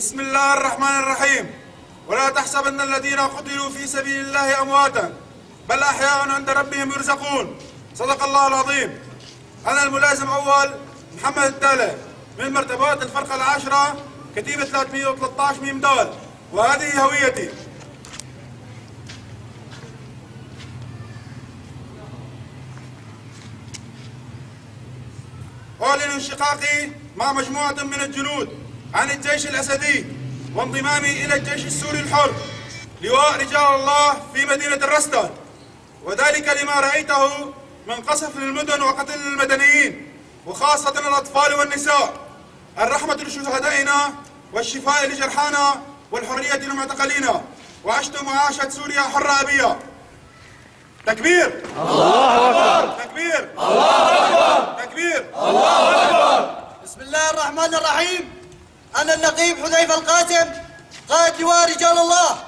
بسم الله الرحمن الرحيم. ولا تحسبن الذين قتلوا في سبيل الله أمواتا بل أحياء عند ربهم يرزقون. صدق الله العظيم. أنا الملازم أول محمد التالي من مرتبات الفرقة العاشرة كتيبة 313 ميم دال، وهذه هويتي. أعلن انشقاقي مع مجموعة من الجنود عن الجيش الأسدي وانضمامي إلى الجيش السوري الحر لواء رجال الله في مدينة الرستان، وذلك لما رأيته من قصف للمدن وقتل المدنيين وخاصة الأطفال والنساء. الرحمة لشهدائنا والشفاء لجرحانا والحرية لمعتقلينا، وعشت معاشة سوريا حرة أبية. تكبير! الله أكبر! تكبير! الله أكبر! تكبير! الله أكبر! بسم الله الرحمن الرحيم. أنا النقيب حذيفة القاسم قائد لواء رجال الله،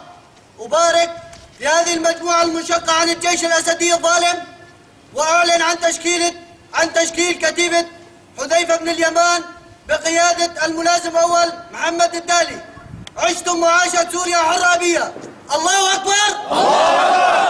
أبارك في هذه المجموعة المنشقة عن الجيش الأسدي الظالم، وأعلن عن تشكيل كتيبة حذيفة بن اليمان بقيادة الملازم أول محمد التالي. عشتم معاشة سوريا حرة أبية. الله أكبر! الله أكبر!